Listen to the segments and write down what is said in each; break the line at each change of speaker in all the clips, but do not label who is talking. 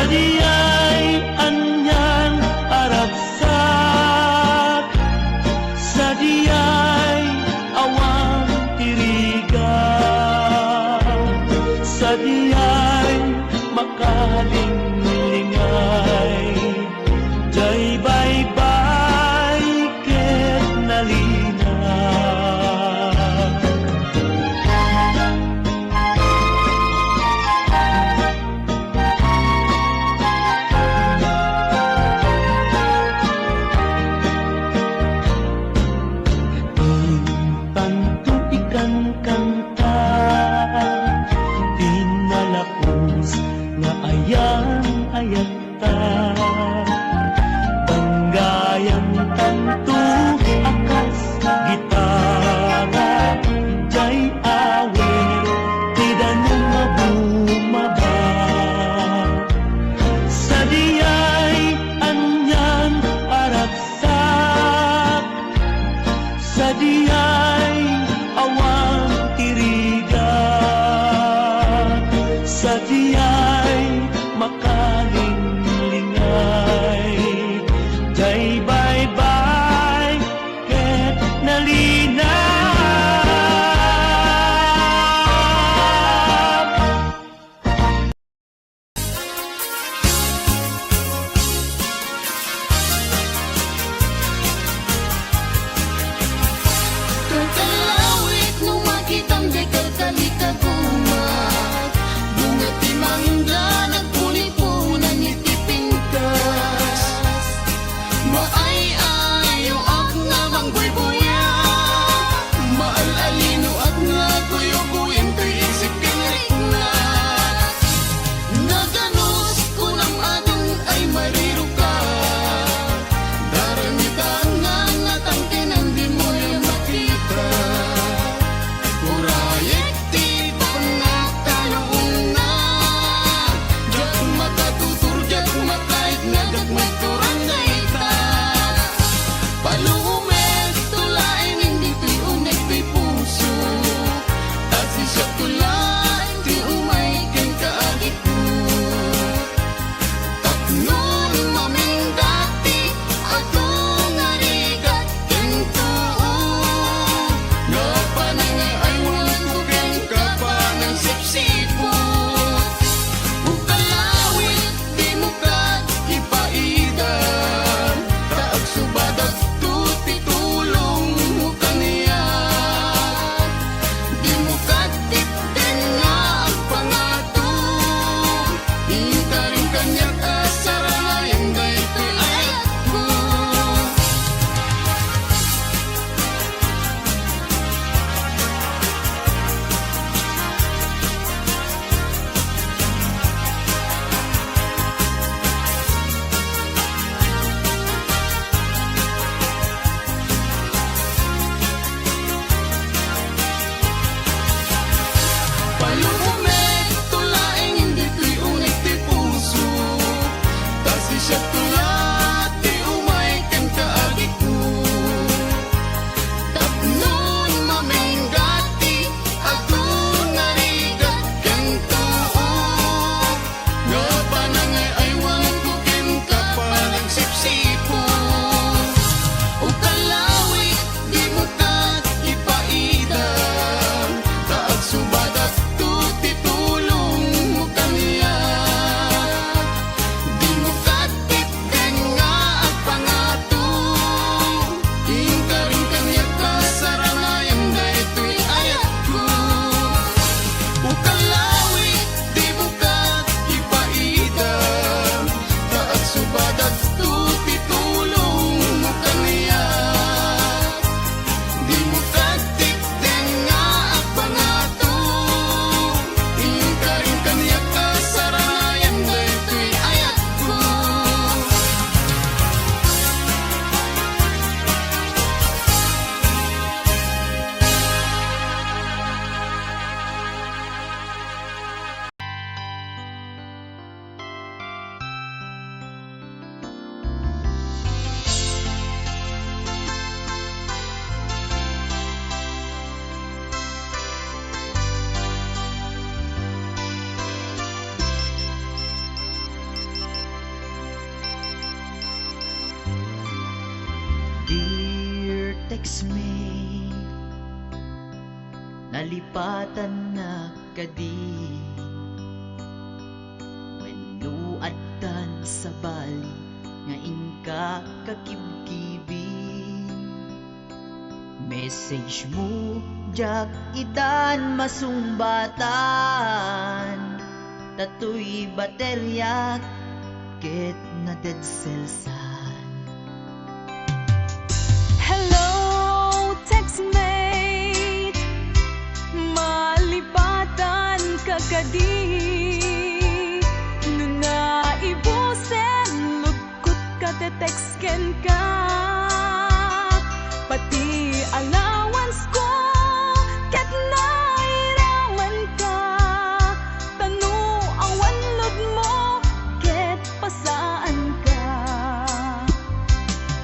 diyay anyang aragsak, sa diyay awang tirigan, sa diyay makalingay, jay bye-bye ket nalina. Tanto ikan kanta pinalakos nga ayang-ayat ta, banggayang tanto akas gitara, jay awer tida nang mabumaba, sa diyay anyang aragsak, sa diyay awang tirigan, sa diyay makalinglingan,
nalipatan na kadi. Wenno addan sa bali nga inka kakibkibi. Message mo jak itan masumbatan, tatoy baterya ket na dead cellsan.
Hello, textmate, malipatan ka kadi. Nung naibusen, lugkot ka te-textken ka. Pati allowance ko, ket nairaman ka. Tanu awan lod mo, ket pasaan ka.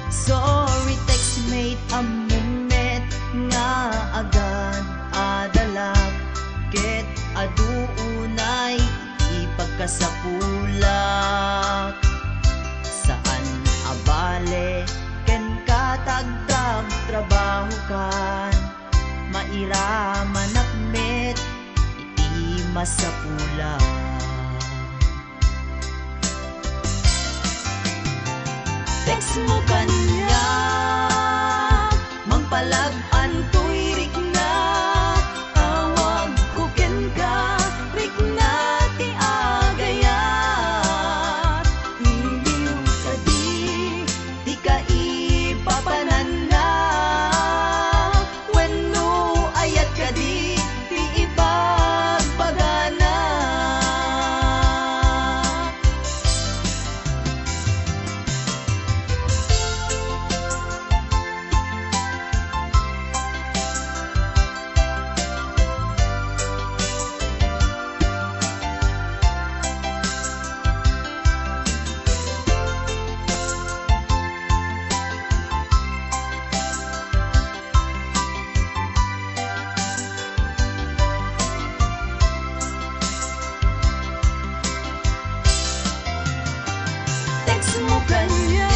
Sorry textmate, amumet nga agad adalag, ket aduunay ipagkasapulak. Saan abale ken katagdag trabaho kan, mairaman akmet iti masapulak. Text mo kanya, mangpalag-an to'y rik na. Tawag ko ken ka, rik na ti agayat. Iliw ka di ka ipapanan na. Wenno ayat ka di ipagpagana. Text mo kanya,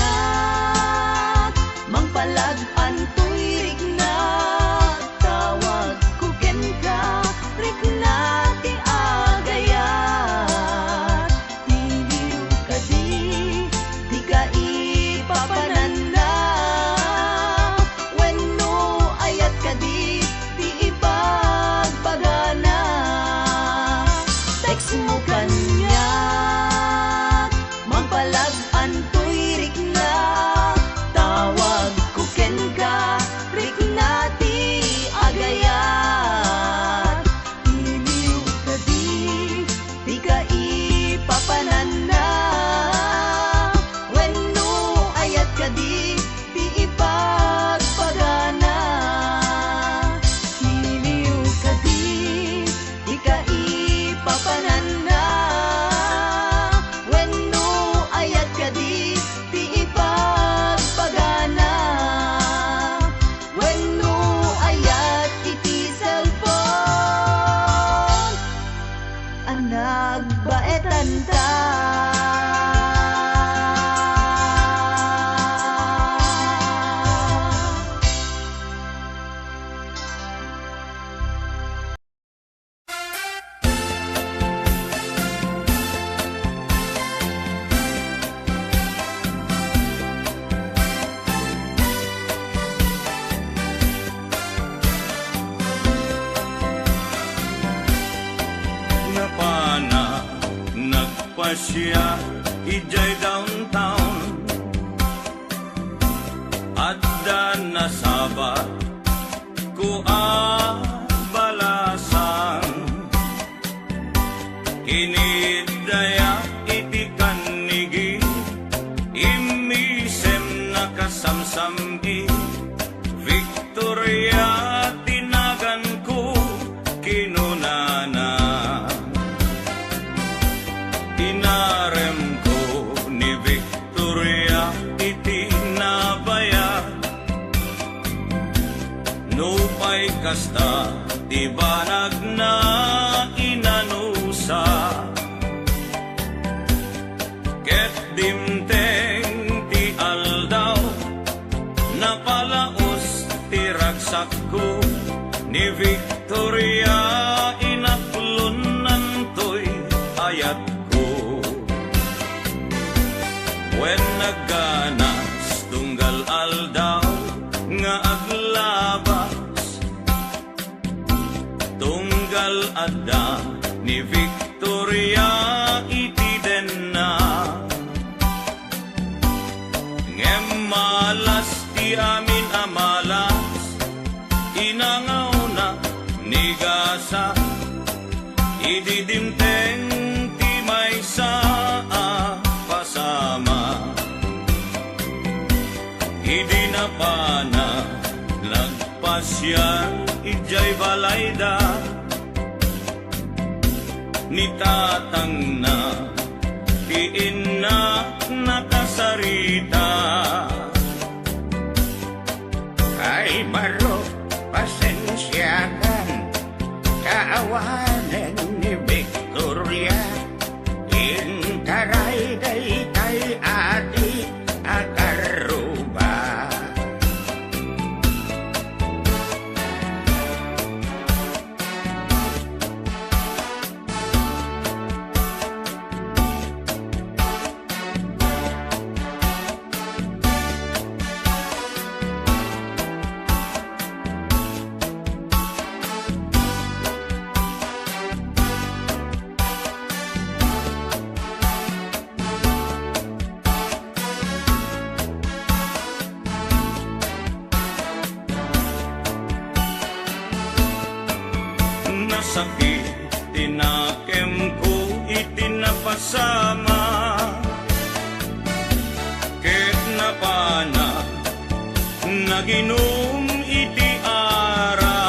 mangpalag-an to'y rik na. Tawag ko ken ka, rik na ti agayat. Iliw ka di ka ipapanan na. Wenno ayat ka di ipagpagana. Text mo kanya, mangpalag-an to'y rik na. Tawag ko ken ka, rik na ti agayat. Iliw ka di ka ipapanan na. Wenno ayat ka di ipagpagana. Iliw ka di ka ipapanan na. Wenno ayat ka di ipagpagana. Wenno ayat iti cellphone, nagbaetan ta.
Napana nagpasya ijay downtown, adda nasabat ko balasan. Inidaya iti kanigi, imisem nakasamsamgi. Victoria tinagan ko kinunana. Inarem ko ni Victoria iti nabaya. Nupay kasta ti banag na inanusa. Ket dimteng ti aldaw, napalaos ti ragsak ko ni Victoria. Victoria, inaklunan to'y ayat ko. When nagganas, tunggal aldaw, nga aglabas, tunggal adda, ni Victoria, iti den na. Ngem malas, ti amin amalas, inangaw na, ni gasa, ididimteng, ti may saa, pasama. Idi na pana, nagpasyan, ijay balayda, ni tatang na, tiin na nakasarita.
Ay baro, pasensyakan, kaawanan ni Victoria. Intaray day kay ati akaruba.
Nasakit, tinakem ko, itinapasama. Ket napana, naginom iti ara.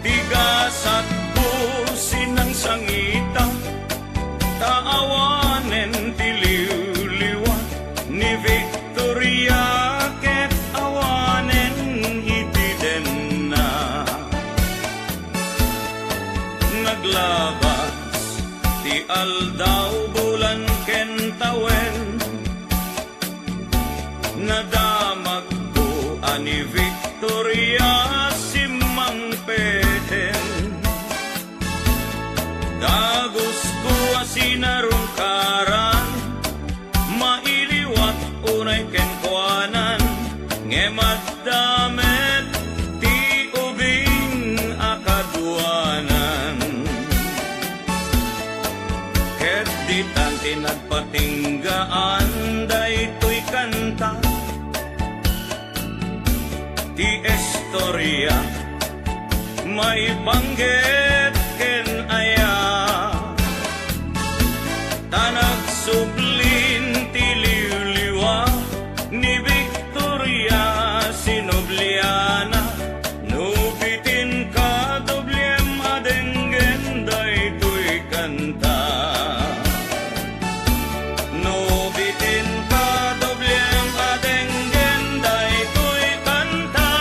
Tigasat ko sinang sangita, taawanen tiliw-liwa ni Victoria, ket awanen iti den na. Naglabas, ti aldaw bulan ken tawen, nadamag ko ani Victoria simang peten. Dagos ko asinarungkaran, mailiwat unay ken kuanan, ngemad damet ti ubing akaduanan. Ket di tanti nagpatinggaan, daytoy kanta, ti istorya, may banggit ken aya. Tanag sublin ti liw-liwa, ni Victoria sinobliana. Nubitin ka doblem adenggen, daytoy kanta. Nubitin ka doblem adenggen, daytoy kanta.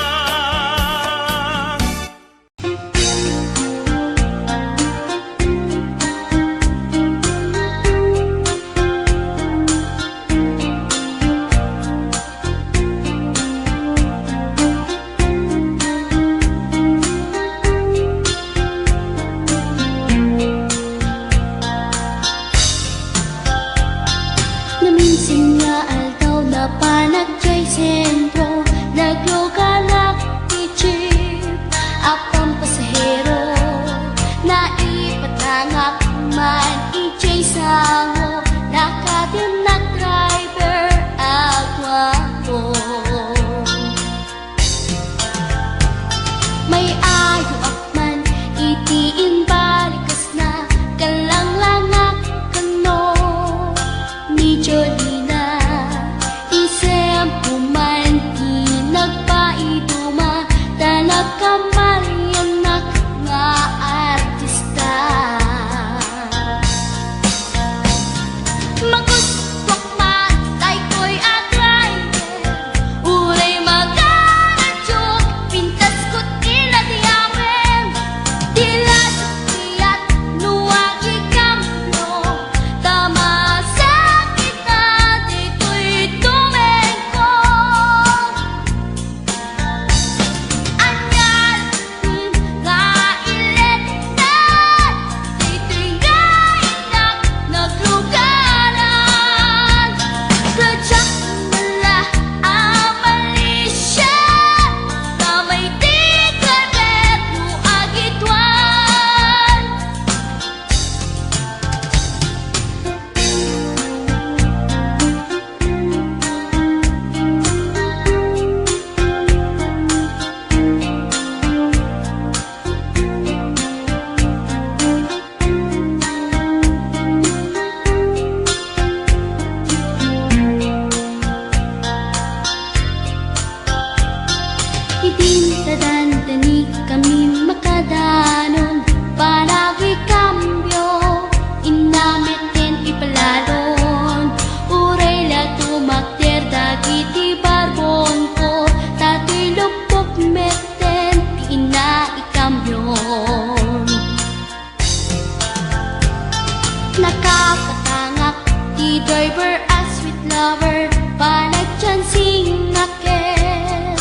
Ni driver as sweet lover, panagchansing nakit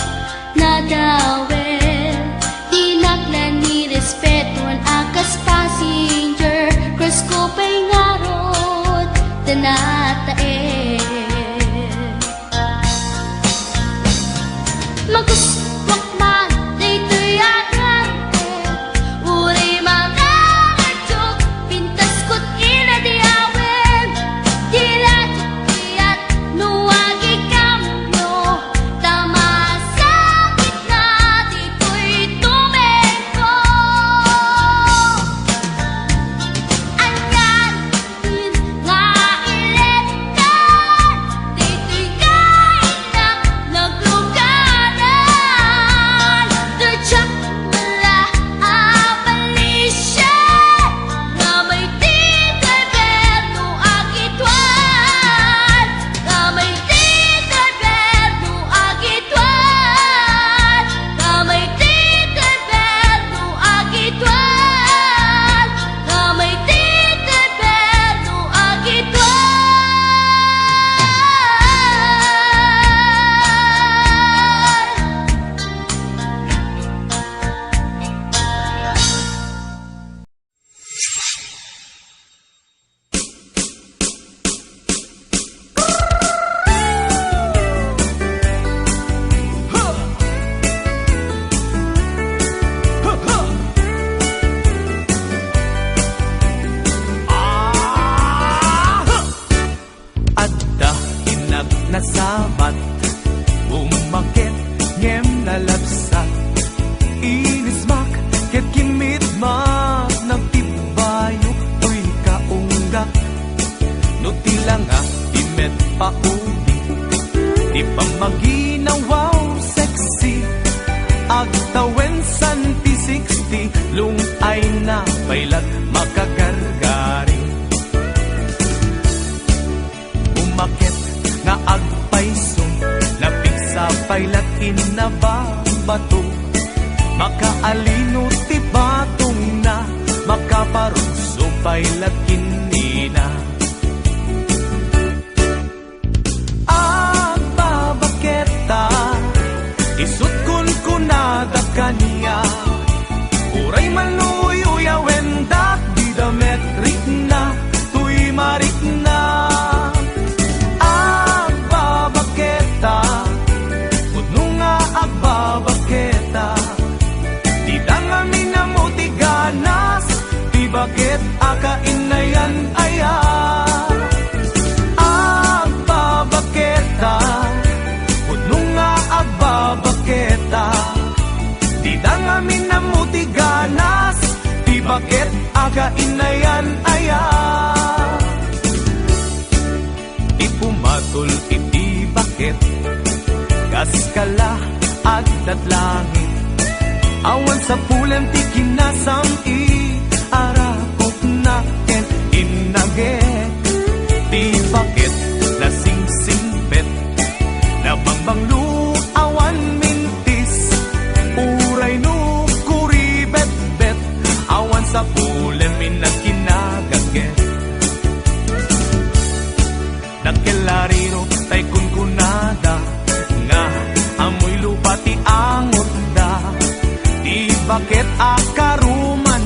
na dawel. Tinaklan ni respetuan akas passenger, cross ko pa'y ngarot, tanatae. Maguswak man, dito'y agante, uri mga nagtog, pintas ko't inadiawen. Dilat-diat, nuwagi kamyo, tama sa gitna, dito'y tumeko. Anyan, din nga iletan, dito'y kainak, naglugaran. Dirtsak wala abalisya, nga may titreber no agitwan, nga may titreber no agitwan, nga may titreber no agitwan, nga may titreber no agitwan.
Adda inag nasabat, umakit ngem nalabsat. Inismak ket kimitmak, nagtibayok to'y kaunggak. No tila nga imet paubi, di pa maginawaw sexy. Agtawen santi 60, lungay na pailat makagargari. Umakit nga agpaisong, napigsa pailat inababato. Makaalino ti batong na, makaparunso pailat kinina. Agbabaketa, isut kun kunada kaniya. Uray maluyo wendak, di dametrik na, tuy marik na. Agbabaketa, pudno nga agbabaketa. Di dangamin na mo ti ganas, di bakit akain na yan aya. Agbabaketa, pudno nga agbabaketa. Di dangamin na mo ti ganas, di bakit akain na yan aya. Ipumatol iti bakit, kaskala at datlangit. Awan sa pulan ti kinasam i, arakot na ken inage. Ti bakit nasingsingpet, nabangbanglu awan mintis. Uray no kuribet-bet, awan sa pulan minagkinagaget. Nagkelarino tay kunkunada, nga amoy lupa ti angot da. Di bakit akaruman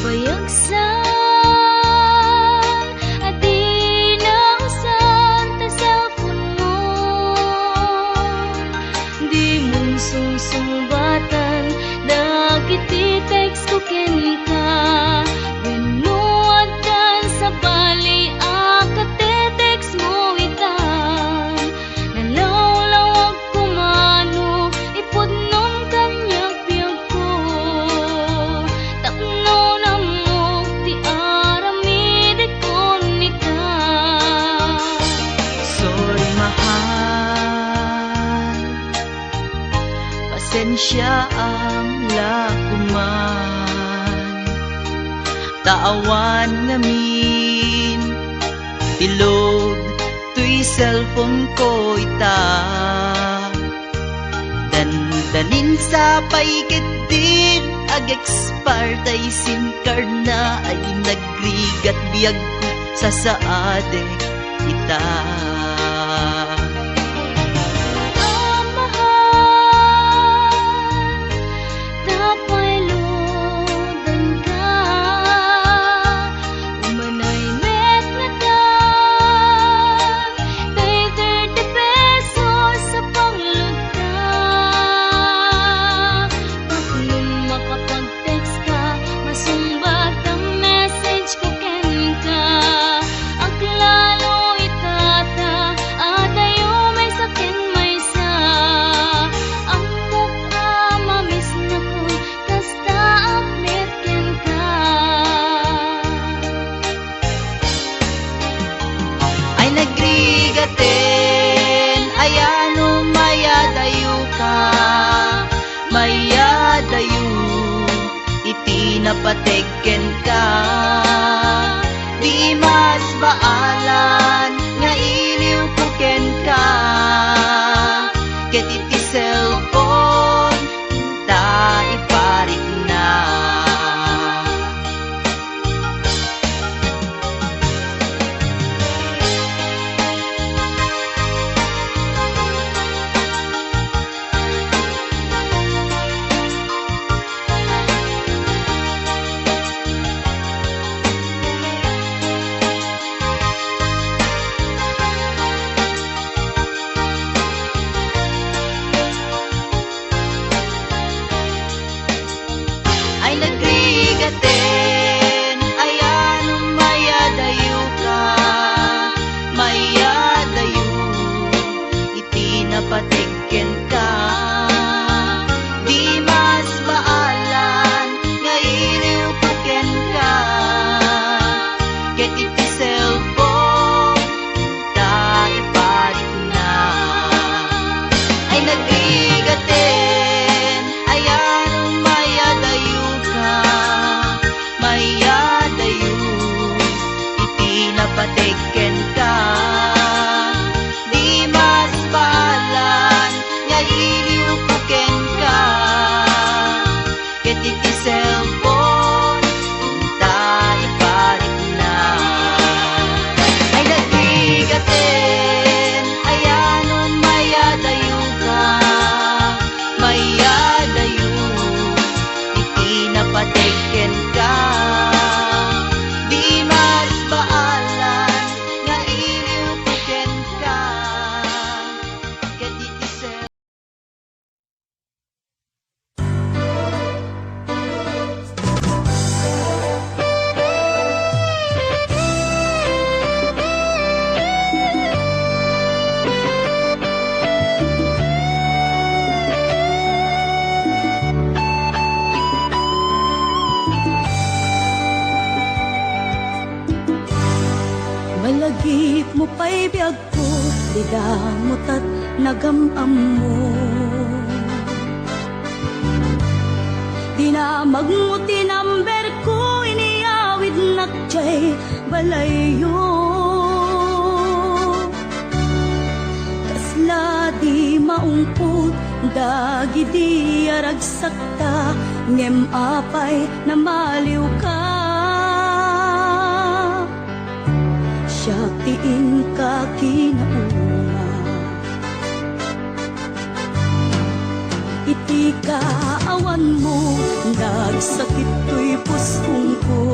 bayagsan at di nausan ta cellphone mo. Di mong susumbatan dagit i-text ko ken ka. Binuad kan sa bali text mo itan. Nalawlawag ko mano ipudnon kanyang piyag ko. Takno na mo ti aramid ko nika.
Sorry mahal, pasensya ang lakuman. Taawan ngamin tilod tuy cellphone ko ita. Dandanin sa paikit din ag expire tay SIM card na ay nagrigat biyag ko sa saade ita.
Ang mahal, tapay lodan ka. Umanay met nga tan, kay 30 pesos sa panglod ka. Bakit makapag-text ka, masumbat ang message ko ken ka. Ang klalo itata, at ayo may sakin may sa. Ang mukha mamis na ko, kasta update ken ka.
Ay nagrigaten, ayano mayadayo ka. Mayadayo, iti napateken ka. Di mas baalan, nga iliw ko ken ka. Ket iti cellphone, ta iparik na. Ay nagrigaten, ayano mayadayo ka. Mayadayo, iti napateken ka. Di mas baalan, nga iliw ko ken ka. Ket iti cellphone, ta iparik na. Ay nagrigaten, ayano mayadayo ka. Mayadayo, iti napateken ka. Di mas baalan, nga iliw ko ken ka. Ket iti cellphone, ta iparik na. Ay nagrigaten, ayano mayadayo ka. Mayadayo, iti napateken ka. Di mas baalan, nga iliw ko ken ka. Ket iti cellphone.
Malagip mo pa'y biyag ko, di damot at nagamam mo. Di na magmuti number ko, iniawid nakjay balayo. Kasla di maungput, dagi di aragsakta, ngem apay na maliw ka. Siyatiin ka kinaunga, iti kaawan mo, nagsakit to'y puspong ko.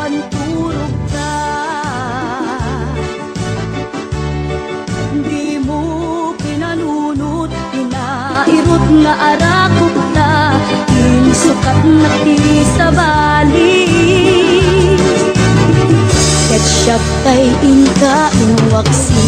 awan turog ka. Di mo pinanunot, pinairot nga arakot ta, insukat na ti sa bali. Ketchup tay inka inwaksi.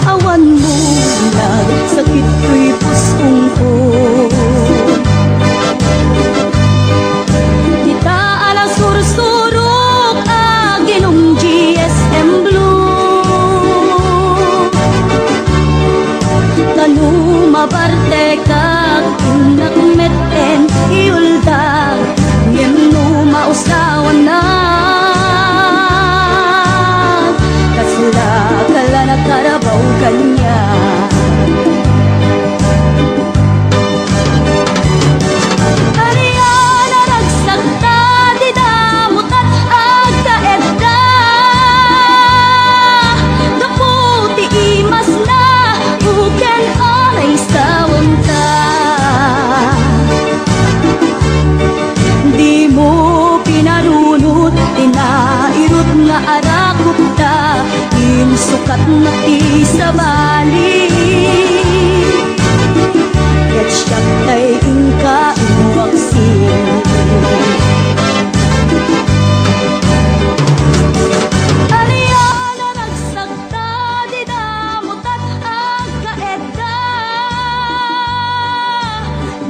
Awan mo nagsakit ko'y pusong ko. Kita alang sursurok aginong GSM Blue. Kanu mabarte kag inakmeten iulda, ngeno mausawan na. Kasla kala nakarabaw kanya. Ariana nagsagta di damutat agkaedda. Gaputi imas na uken anay sawang ka. Di mo pinarunot, tinairot nga arakot ta, insukat na ti sa bali. Ketchup tay inka inwaksi. Ariana nagsagta di damutat agkaedda.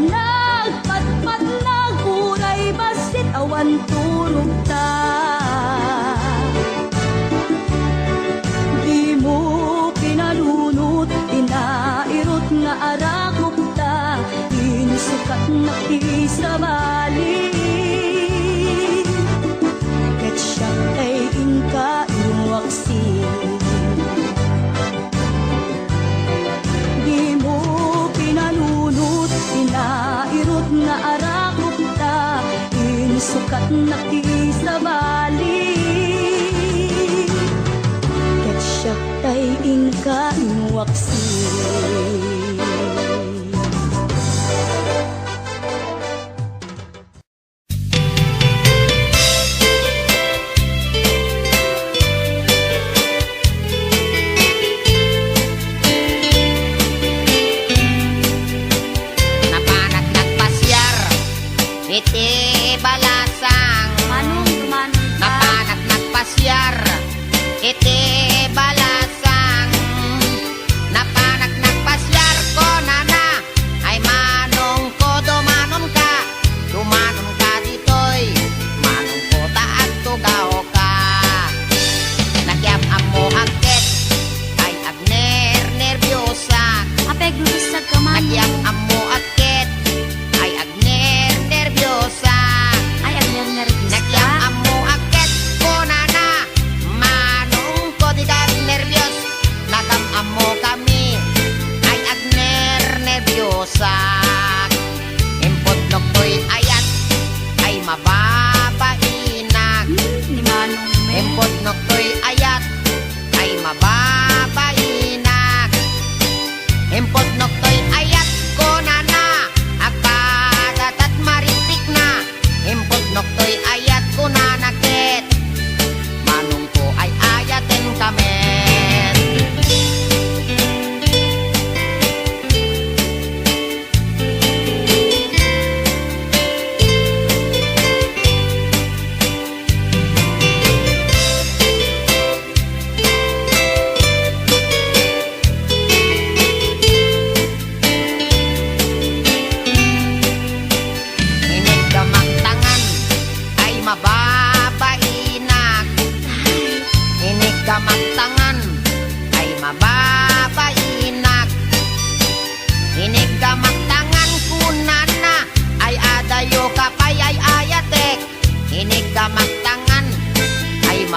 Nagpatpat lang uray basit awan turog ta. Di mo pinalunot, inairot nga arakok ta, insukat na ti sa bali. Ketchup tay inka inwaksi. Di mo pinalunot, inairot nga arakok ta, insukat na ti sa bali. Ketchup tay inka inwaksi.
Napanak nagpasyar, iti balasang. Napanak nagpasyar, iti balasang. Napanak nagpasyar.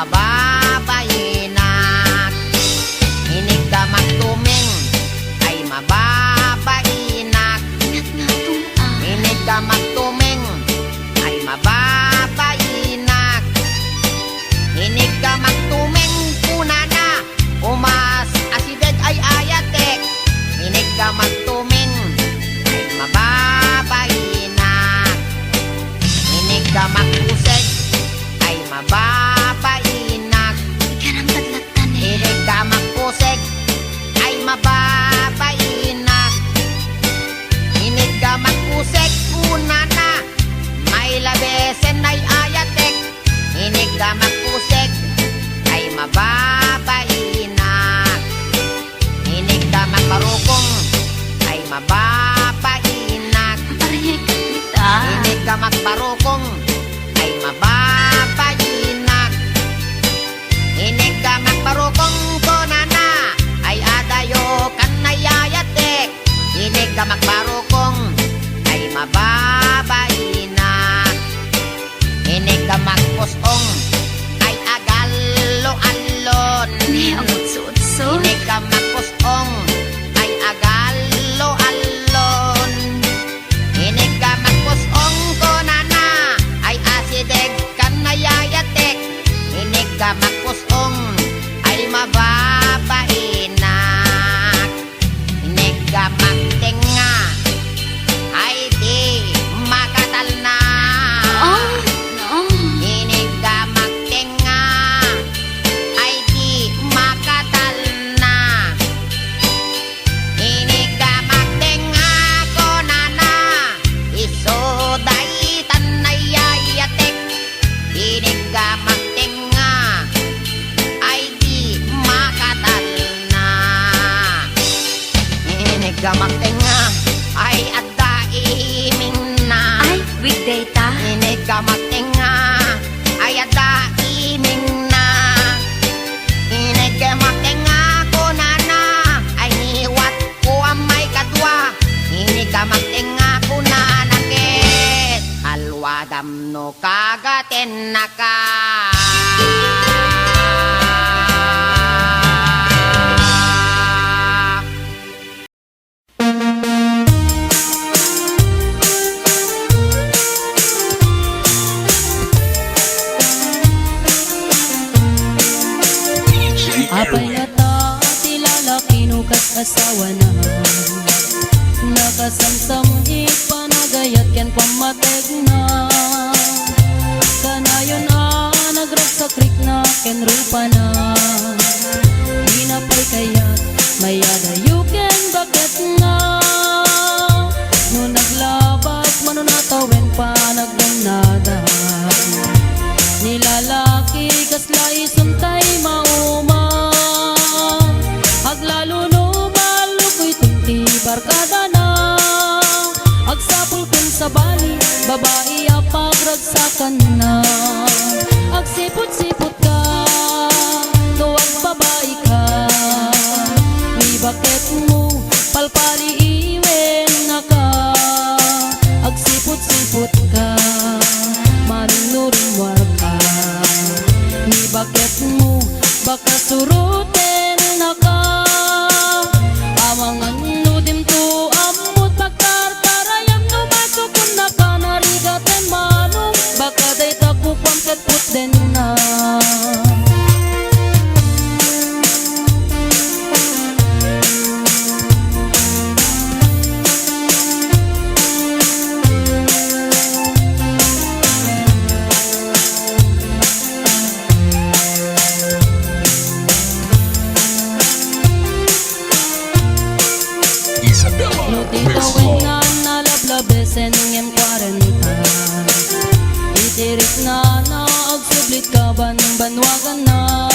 mababainak. Inig ka magtuming ay mababainak. Inig ka magtuming ay mababainak. Inig ka magtuming punana umas asideg ay ayatek. Inig ka magtuming ay mababainak. Inig ka magpuseg ay mababainak. Inig ka magpuseg ay mababainak. Inig ka magpuseg punana may labesen ay ayatek. Inig ka magpuseg ay mababainak. Inig ka magbarukong ay mababainak. Inig ka magbarukong ay mababainak. Inig ka magbarukong konana ay adayo kan nayayatek. Inig ka magbarukong ay mababainak. Inig ka magpusong ay agalo-alon. Inig ka magpusong ay agalo-alon. Inig ka magpusong konana ay asideg kan nayayatek. Inig ka magpusong ay mababainak. Inig ka magtenga ay di makatalna. Inig ka magtenga ay di makatalna. Inig ka magtenga konana isoday tanayayatek. Inig ka magtenga ay di makatalna. Inig ka magtenga ay adda iming na.
Weekday ta?
Inig ka magtenga ay adda iming na. Inig ka magtenga kunana ay niwat ko ang may kadwa. Inig ka magtenga kunana ket alwa damno kagaten na ka.
Apay ata ti lalaki no kas asawa na. Nakasamsam ipanagayat ken pamateg na. Kanayon nagragsak rik na ken rupa na. Di na pa'y kayat mayadayo ken bakit na. No naglabas mano natawen pa nagdanada. Nilalaki kasla isuntay mauma. Aglalo no malukoy tinti barkada na. Agsapul kun sa bali babae apagragsakan na. Agsipot-sipot ka tuwag babae ka. Ni bakit mo palpali iwen na ka. Agsipot-sipot ka manunuring warka. Ni bakit mo baka suruten na ka. Amangan nudim to amot pagkarkarayam no masukun na ka. Narigaten manong baka day takupam ketput den na. No titawin nga nalablabesen ngem 40. Itirik na agsublit ka banwagan na.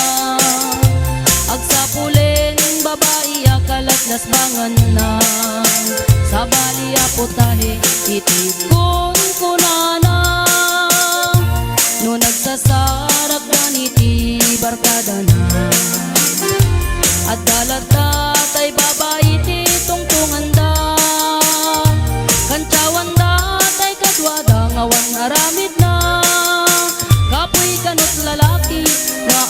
Agsapulin babae akalat nasbangan na. Sa bali aputahe itikon kunana. No nagsasarak ganiti barkada na. At dalata tay babae titungtungan da. Kantsawan da tay kadwada ngawan aramid na. Kapoy kanot lalaki na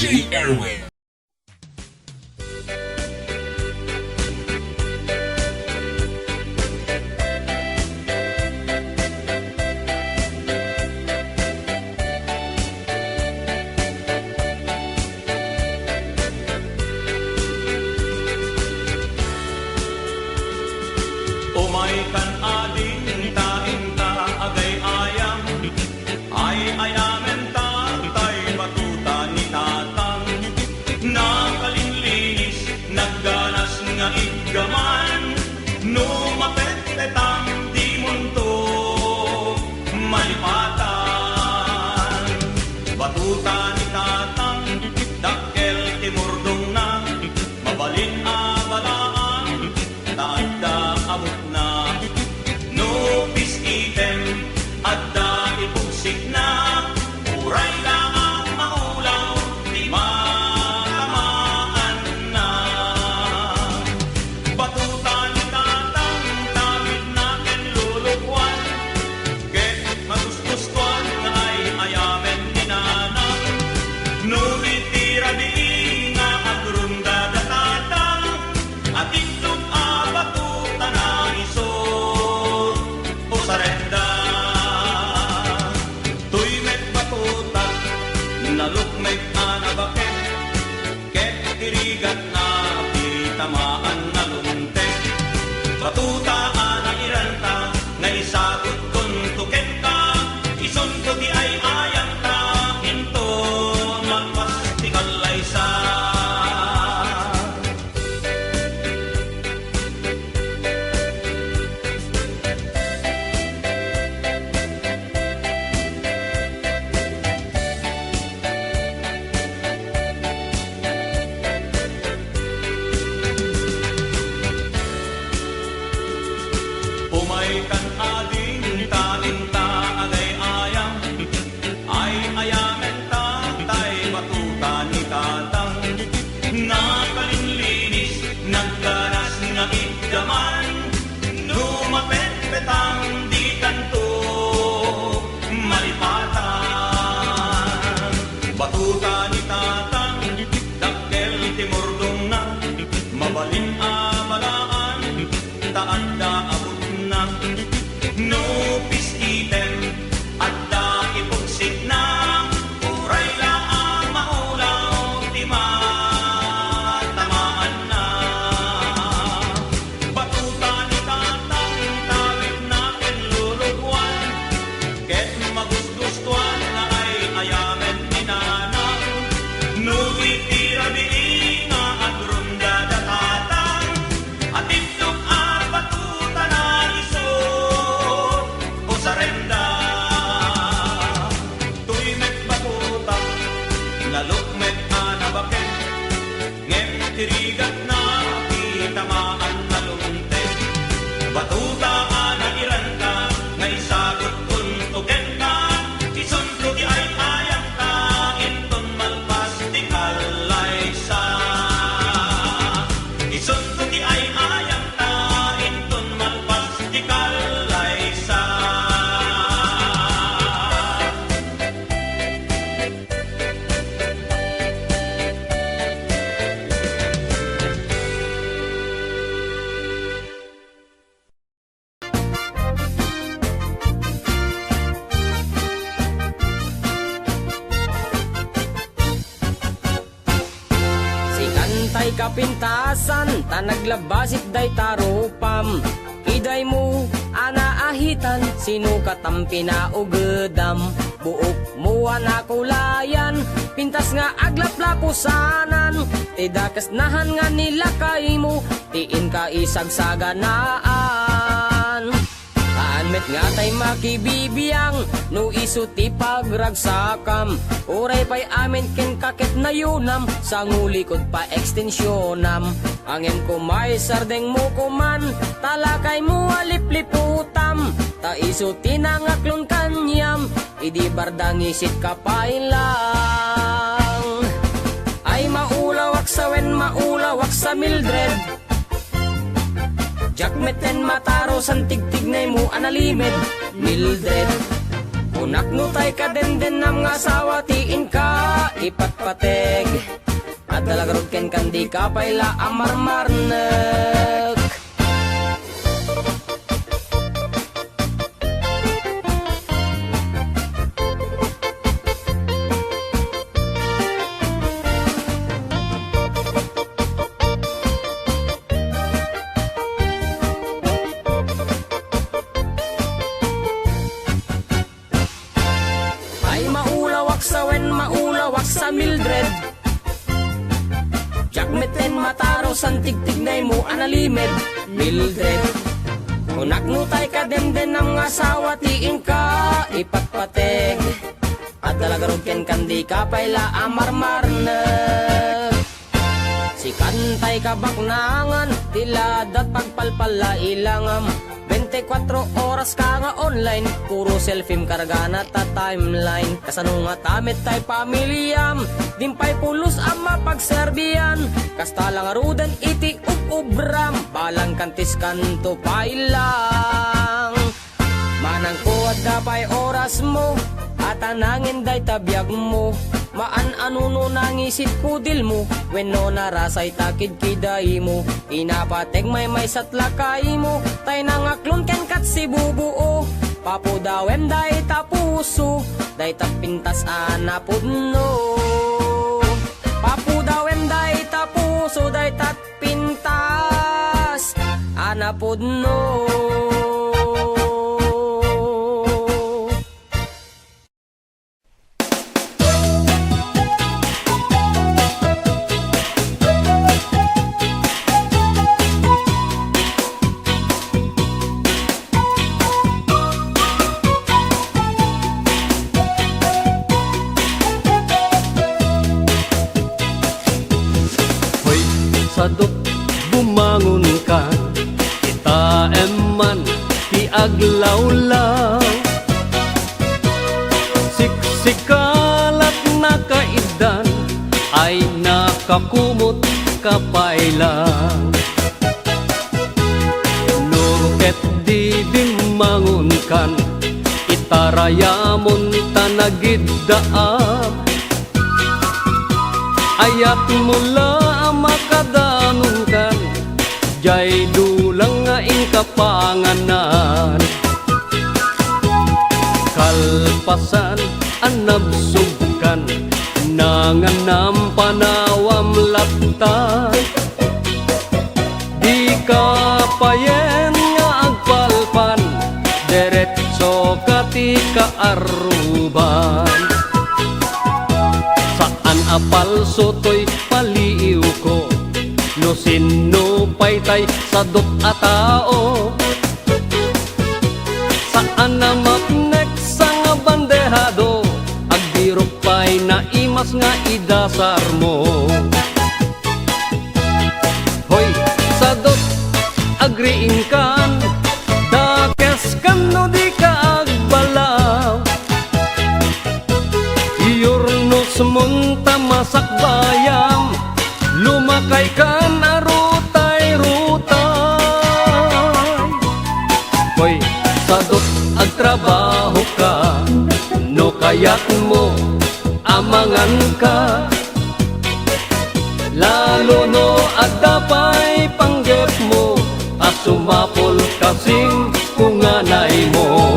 DJ Erwin.
Umay kan ading tainta agay ayam ay ayamen ta tay batuta ni tatang nakalinlinis nagganas nga iggaman numapet-petang di munto malipatan batuta ni tatang dakkel timurdong na mabalin abalaan taadda abot na no peace item adda ipugsik na uray na ang maulaw di matamaan na batutan ni tatang tawid na ken lulukwan ket magustustuan nga ay ayamen ni nanang no itira di nga agrunda da tatang at itlog abatutan na iso o sarenda tuy met batutan nalukmek anabaken ket tirigat na titamaan na luntek batuta anangiranta nga isagot kun tuken ka ison ko di ay ayang ta into magpastikal laysa umay kan ading tainta agay ayam ay ayamen ta tay batuta ni tatang nakalinlinis nagganas nga igdaman numapet-petang di kanto malipatan batuta ni tatang dakkel timurdong na mabalin abalaan taadda abot na no peace item adda ipugsik na uray laang maulaw di matamaan na batuta ni tatang tawid na ken lulukwan ket magustustuan nga ay ayamen ni nanang no itira di nga agrunda da tatang at itlog abatuta na iso o sarenda tuy met batuta nalukmet anabaken ngem tirigat na titamaan na luntek batuta anagiranta nga isagot kun tuken ka ison ko di ay ayang ka inton malpas di kalaysa ison ko di ay ayang ka inton malpas di kalaysa
Si kantay kapintasan, ta naglabasit day tarupam. Iday mo, anaahitan, sino katampi na ugedam. Buok mo anakulayan, pintas nga aglaplapusanan. Tidakas nahan nga nila kay mo, tiin ka isagsaganaan. Met nga tay makibibiyang no isuti pagragsakam uray pay amin ken kakit na yunam sa ngulikod pa ekstensyonam angem ko may sardeng mo kuman talakay mo alipliputam ta isuti nangaklon kanyam idi bardang isit kapailang ay maulawak sa wen maulawak sa Mildred Jakmeten mataro san tigtignay mo analimed Mildred Unaknutay ka din ng asawa tiin ka ipatpateg at dalagarod ken kandi ka payla amarmarnek. Ay maulawak sa wen, maulawak sa Mildred. Jakmeten mataro san tigtignay mo analimed Mildred. Unaknutay ka din ng asawa tiin ka ipatpateg at dalagarod ken kandi ka payla amarmarnek. Si kantay ka baknangan tiladat pagpalpala ilangam 24 oras ka nga online, puro selfie kargana ta timeline. Kasano nga tamit tay pamilyam, dimpay pulos ang mapagserbiyan. Kasta lang aruden iti ubram, palang kantis kanto pailang. Manang kuwad da pay oras mo, at anangin day tabiyag mo. Maan-anuno nangisit kudil mo, wenno narasay takid kiday mo. Inapateg may satlakay mo, tay nangaklon ken kat si bubuo. Papudawem day tapuso, day tapintas anapudno. Papudawem day tapuso, day tapintas anapudno.
Sadot bumangon ka, kita eman ti aglawlaw. Siksikalat na kaidan ay nakakumot kapailang. Nuket di bimangon kan, itarayamon tanagiddaam. Ayat mula makadanong kan, jay dulang nga inkapanganan. Kalpasan anabsugkan, nanganam panawam laptan. Di ka payen nga agpalpan, deretso kati kaaruban. Saan apal sotoy paliiw ko, no sino paytay sadot a tao. Saan na mapnek sa nga bandehado, agbirok pay na imas nga idasar mo. Hoy, sadot agriin kan, dakes kan no di ka agbalaw. Iyornos munta masak bayam, lumakay kan arutay-rutay. Hoy, sadot agtrabaho ka, no kayak mo amangan ka. Lalo no adapay panggep mo, asumapol kasing kunganay mo.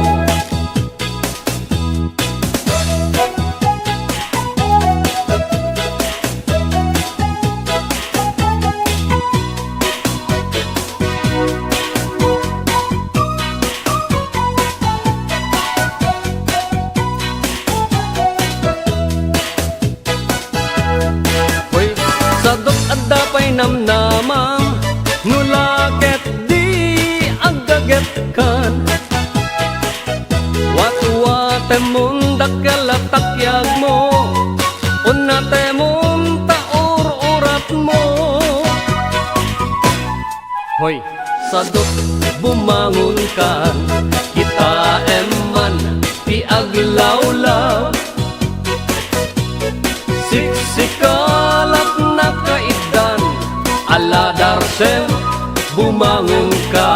Namnamam nulaket di agaget kan, watwate mundak kalatakyag mo, unate mong taur-urat mo. Hoy, sadot bumangon kan, kita eman ti aglawlaw. Siksikalat na kaidan, aladarsem bumangon ka.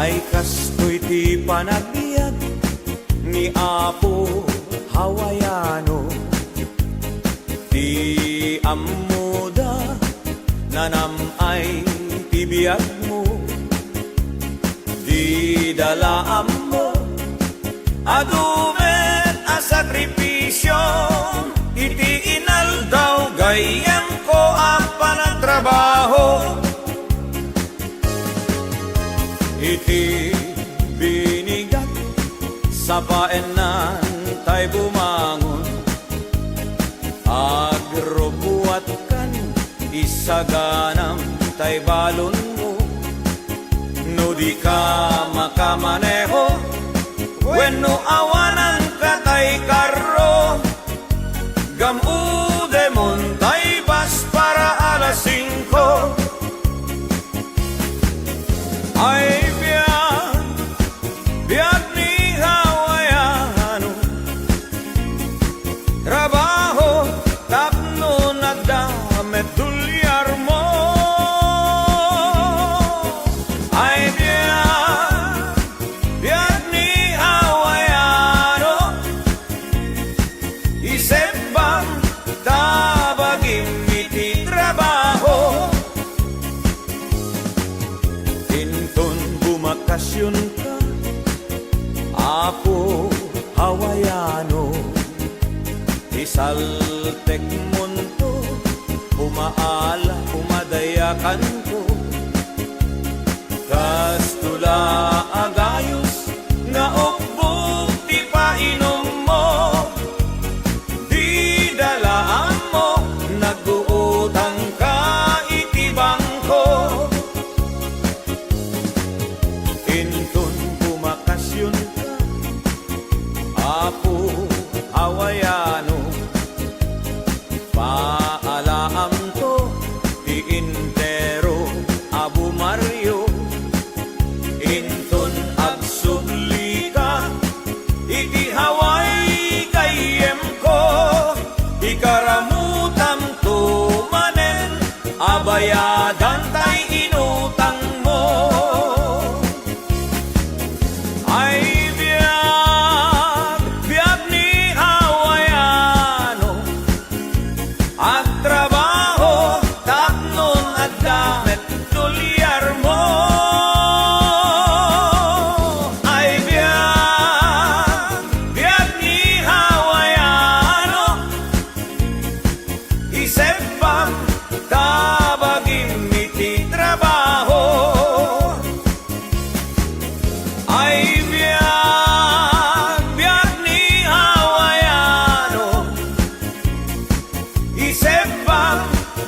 ay kastoy ti panagbiag ni Apo Hawaiano. Ti amuda nanam ay tibiyag mo, di dalaam mo adumen a sakripisyo, iti inaldaw gayem ko ang panagtrabaho. Iti binigat sa paenan tay bumangon, agrubuat kan isaganam tay balon mo. No di ka makamaneho, wenno awanan ka tay karro, gamude mon tay bas para alas 5. Ay biag ni Hawaiano, trabaho tapno nagdamet dulyar mo. Ay biag ni Hawaiano, isip bang tabagim iti trabaho. Intun bumakasyon ka, Apo Hawaiano, isaltek munto, umaala, umadayakan ko. Kastula agayos, nga ukbog ti painom mo, di dalaan mo, nag-uutang ka iti bangko. Intun bumakasyon ka, Apo Hawaiano, paalaam to ti intero Abu Mario. Intun agsubli ka iti Hawaii kayem ko, ikaramutam to manen abayadan tay inutang mo. Ay biag ni Hawaiano, at trabaho tapnon at damet tulyar mo. Ay biag ni Hawaiano, isip bang tabagim iti trabaho. Ay biag ni Hawaiano, isip bang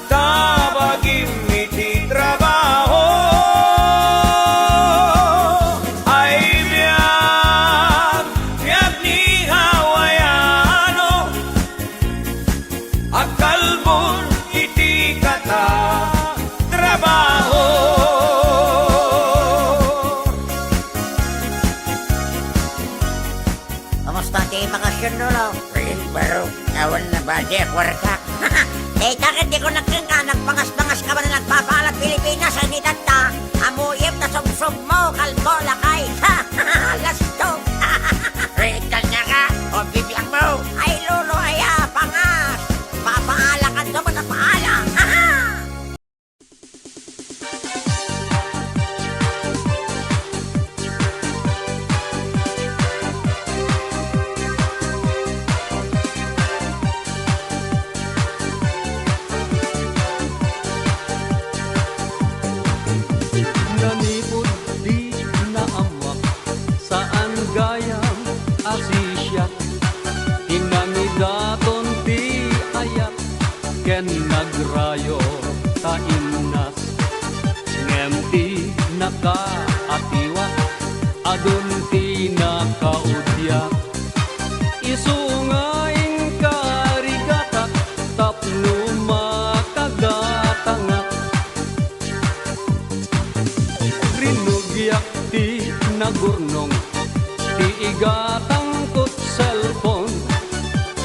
tabagim iti trabaho. Ay biag ni Hawaiano, at kalbon iti kata trabaho.
Kamusta ti bakasyon lolo?
Rin baro, awan na ba di kwarta?
Eh, bakit di ko nagkingka? Nagpangas-pangas ka ba na nagpapaalat Pilipinas? Ay, nitanda, amuyip na sumsum mo, kalbo, lakay. Lasto.
Rin kanya ka, o bibiyang mo.
Ay, lolo, aya, pangas. Papaala ka doon, matapaala.
Nanipod di naamwak saan gayam asisya, tinamidaton ti ayak ken nagrayo ta innas, ngem ti nakaatiwa adun ti nakaudyak, isungaing karigata tapno makagatangak, rinugyak ti nagurnong ti igatang kot cellphone,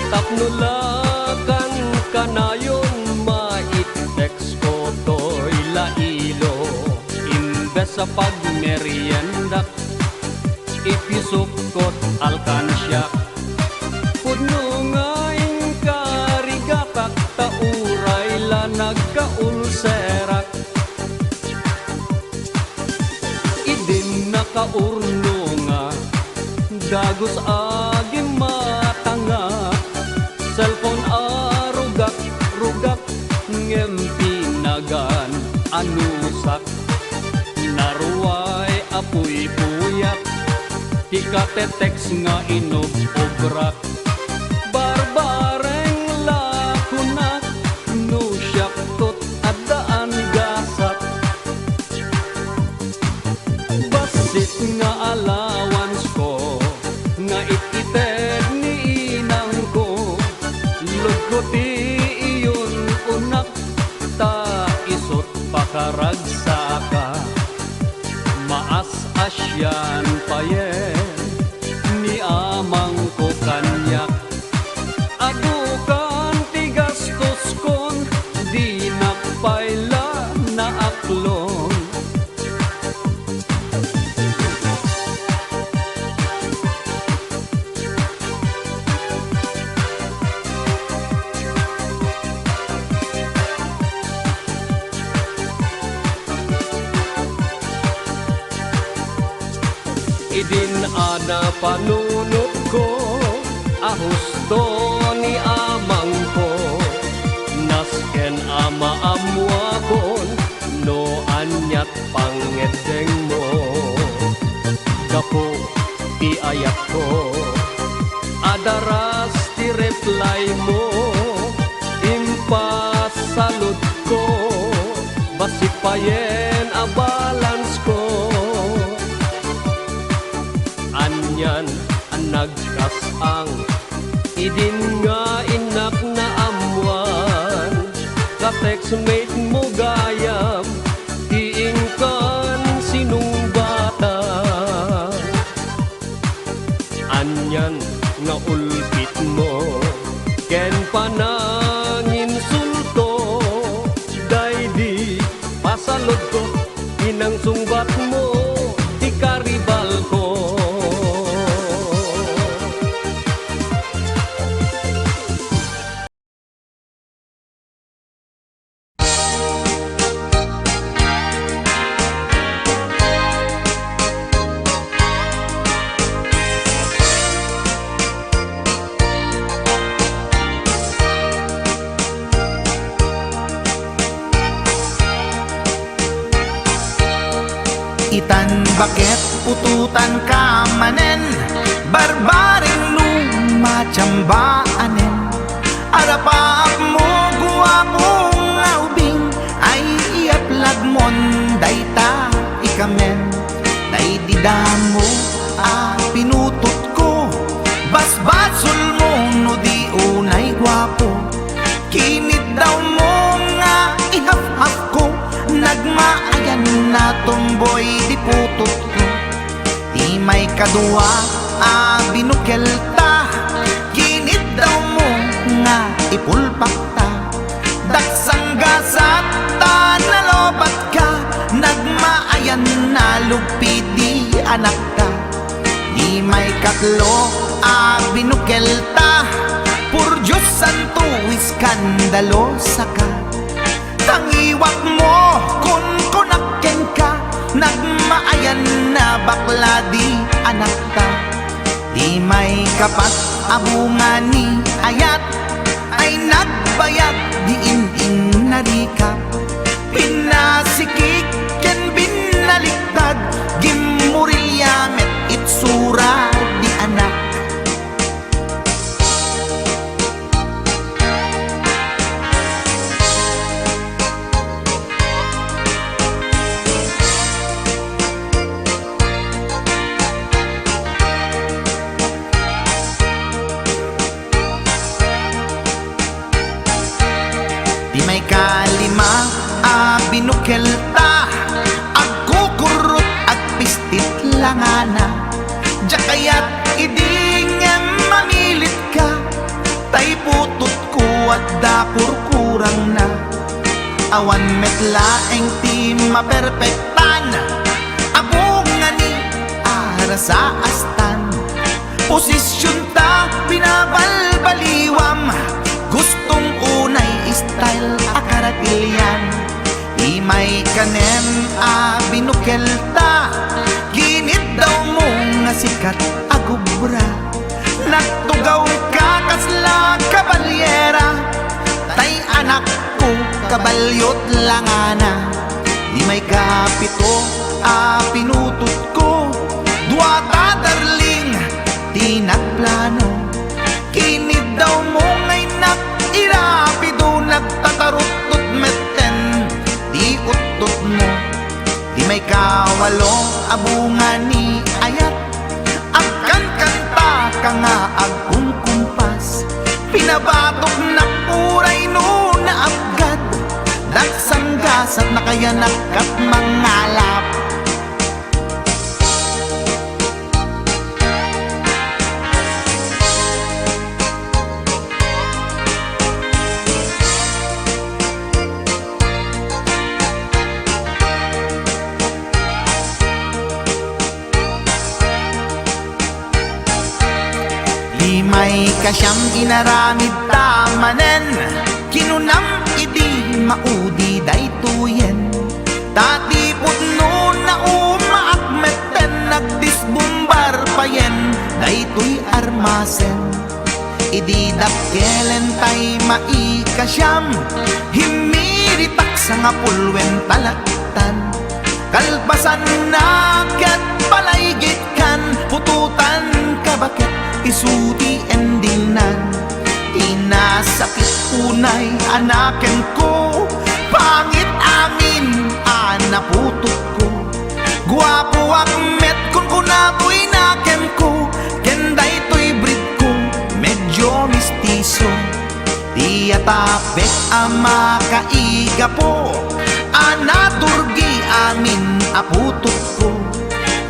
tapnulakan kanayon mait-text ko to'y lailo, imbes sa pagmerienda, ipisukot alkansya. Pudno nga karigatak, tauray la nagkaulserak. Idin nakaurno nga, dagos agi matanga. Cellphone rugak, ngempinagan anusak. Naruway apoy puyak, tikateteks nga inobobrak. Barbareng lakunak, no syaktot adaan gasak. Basit nga allowance ko, nga itited ni inang ko. Lugkoti iyon unak, ta isot pakaragsaka. Maas asyan payen, ni amang ko kanyak. Adukan tigastos kon, di nakpaila na aklon. Idin ada panunot ko, ahusto ni amang ko. Nasken ama amwa kon, no anyat pangedeng mo. Gapo ti ayat ko, adaras ti reply mo. Impasalud ko, basipayen a balance ko. Anyan ang nagkasang, idin nga inak na amwan. Ka-textmate mo gayam, iingkan sinungbatan. Anyan nga ulpit mo, ken panangin sulto. Daydi pasalod ko, inang sungbat mo, ikaribal ko.
Itan bakit pututan ka manen, barbaring lumachambaanen. Arapaap mo guwapong ubing, ay iaplag mon dayta ikamen. Daydidamo pinutot ko, basbasul mo no di unay guwapo. Kinit daw mo nga ihaf-haf ko, nagmaayan na tomboy di putot ko. Di may kadua binukel ta, kinit daw mo nga ipulpak ta. Daksang gasat ta nalobat ka, nagmaayan na lupi di anak ka. Di may katlo binukel ta, pur Diyos santo iskandalosa ka. Tangiwak mo kun kunakken ka, nagmaayan na bakla di anak ka. Di may kapat abungan ni ayat, ay nagbayad di in narikap. Pinasikik ken binaliktad, gimurilyamet itsura di anak. Di may kalima binukel ta, agkukurot at pistit langana. Jakayat idingem mamilit ka, tay putot ko at dakurkurang na. Awan metlaeng ti maperpektan, abong nga ni ara sa astan. Posisyon ta binabalbaliwam, gustong unay style akaratilyan. Di may kanen binukel ta, ginit daw mo nga sikat agubra. Nagtugaw ka kasla kabalyera, tay anak ko kabalyot langana. Di may kapito pinutot ko, duwata darling di nagplano. Kinid daw mo ngay irapido, nagtatarot-tot meten di utot mo. Di may kawalo abunga ni ayat, agkan kanta ka nga agkong kumpas. Pinabatok na puray no na abgad, dagsanggasat na kaya nakat mangalap. Di may kasyang inaramid tamanen, kinunam idi maudi daytoyen. Tati putno na umaakmeten, nagdisbumbar payen daytoy armasen. Idi dakelen tay maikasyam, himiritak sa nga pulwen talaktan. Kalpasan na ket palaygit kan, pututan ka bakit isuti endingnan. Inasakit unay anaken ko, pangit amin anaputot ko. Guwapo akmet kun kunatoy naken ko, kenday to'y breed ko medyo mistiso. Di atapek ama kaiga po, anaturgi amin aputot ko.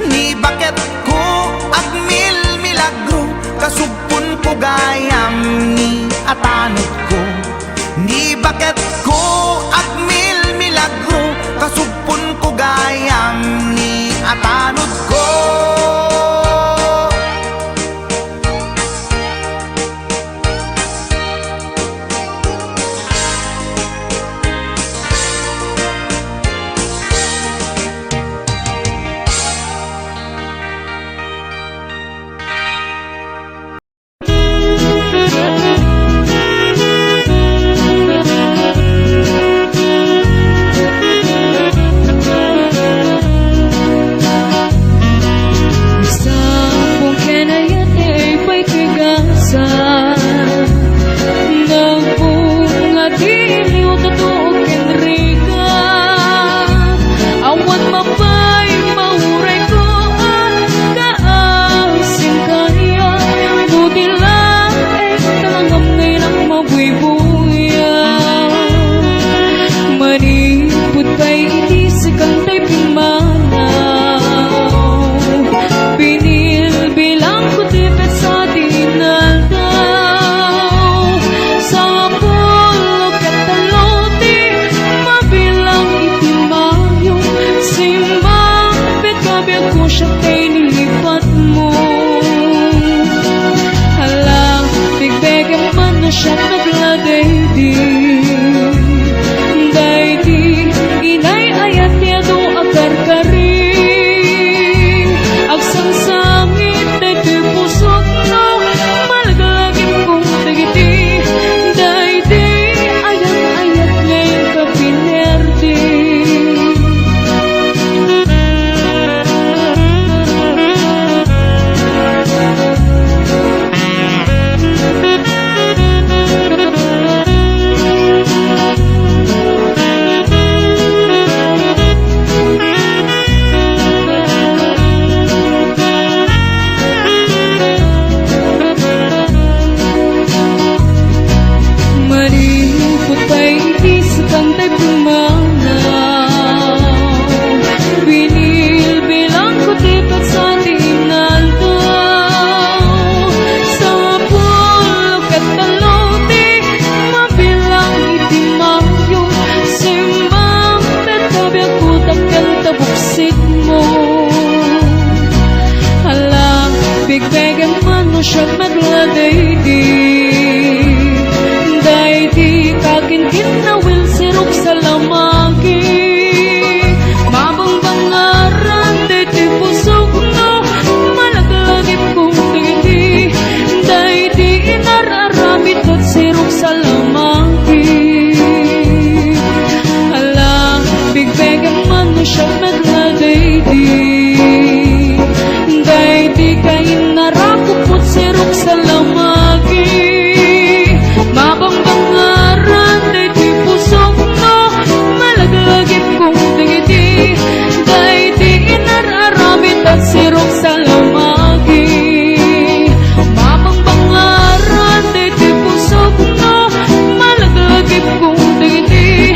Ni bakit ko agmil milagro, kasugpon ko gayam ni atanod ko. Ni bakit ko agmil milagro, kasugpon ko gayam ni atanod ko.
siya magladaydi. Daydi kakinkin na will sirok sa lamagi. Mabangbangaran daydi pusog na malaglagip kong daydi. Daydi inararamit at sirok sa lamagi. Ala, bigbegan man na siya magladaydi. Daydi kain narakupot sirok sa lamagi. Mabangbangaran daydi pusok no malaglagip kong daydi. Daydi inararamit at sirok sa lamagi. Mabangbangaran daydi pusok no malaglagip kong daydi.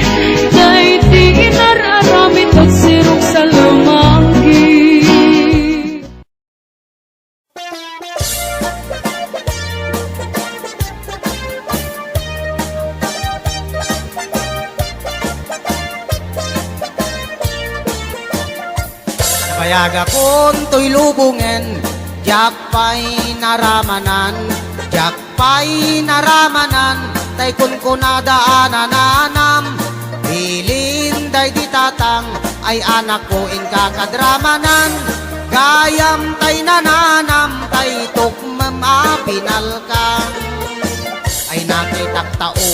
Daydi inararamit at sirok sa lamagi.
Payaga kon to'y lubungen, jak pa'y naramanan, jak pa'y naramanan, tay kun kunadaanananam, bilin day di tatang, ay anak ko in kakadramanan, gayam tay nananam, tay tukmam apinalkang, ay nakitak tao,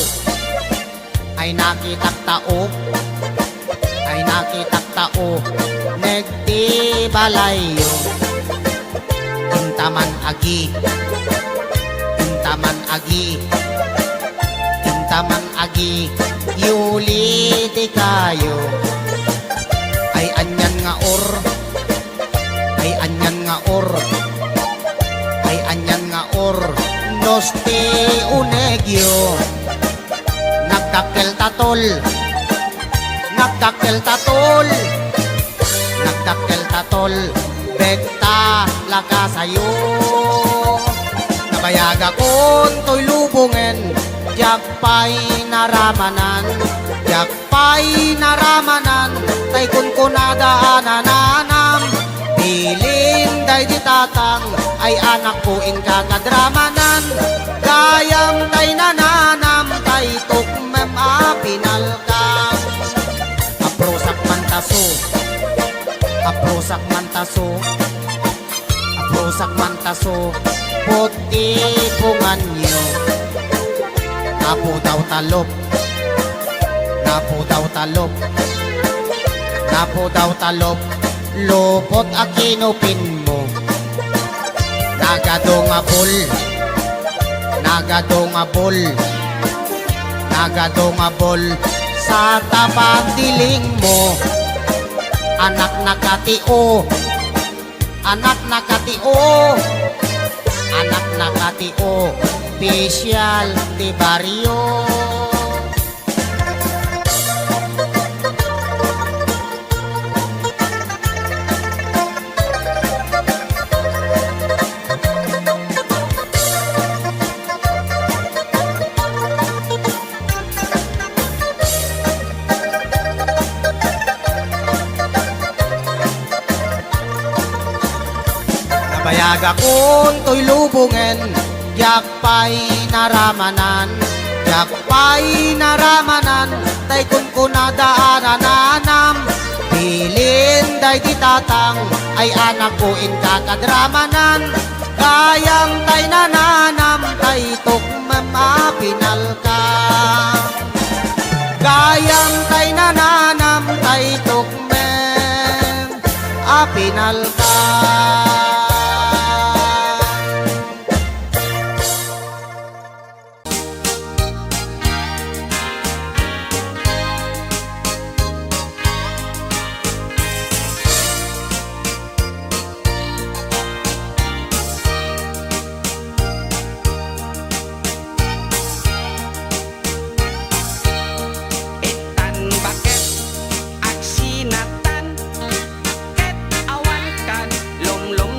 ay nakitak tao, ay nakitak tao, negdi balayo, intaman agi, intaman agi, intaman agi, yuli di kayo, ay anyan nga or, ay anyan nga or, ay anyan nga or, noste unegyo, nagdakkel tatol, nagdakkel tatol, nagdakkel tatol, bekta lakasayo. Nabayaga kon to'y lubungen, jak pa'y naramanan, jak pa'y naramanan, tay kun kunadaanananam, bilin day di tatang, ay anak ko in kakadramanan, gayam tay nananam, tay tukmem apinalkam, aprosak mantaso, aprosak mantaso, aprosak mantaso, puti pungan nyo, napo daw talop, napo daw talop, napo daw talop, lupot akinupin mo, nagadongabol, nagadongabol, nagadongabol, sa tabang diling mo, anak nakatio, anak nakatio, anak nakatio, pisyal di baryo. Nabayaga kon to'y lubungen, jak pa'y naramanan, jak pa'y naramanan, tay kun kunadaanananam, bilin day di tatang, ay anak ko in kakadramanan, gayam tay nananam, tay tukmam apinalka, gayam tay nananam, tay tukmam apinalka.
Bakit aksinatan, ket awan kan, lom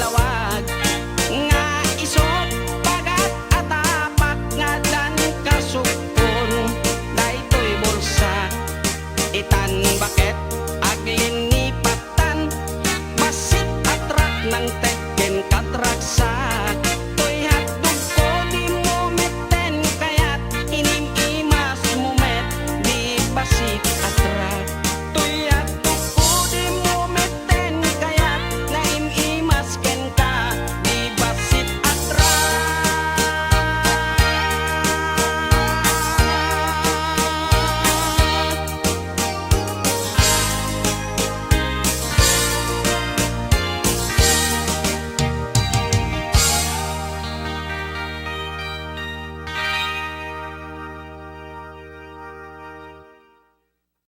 dalawa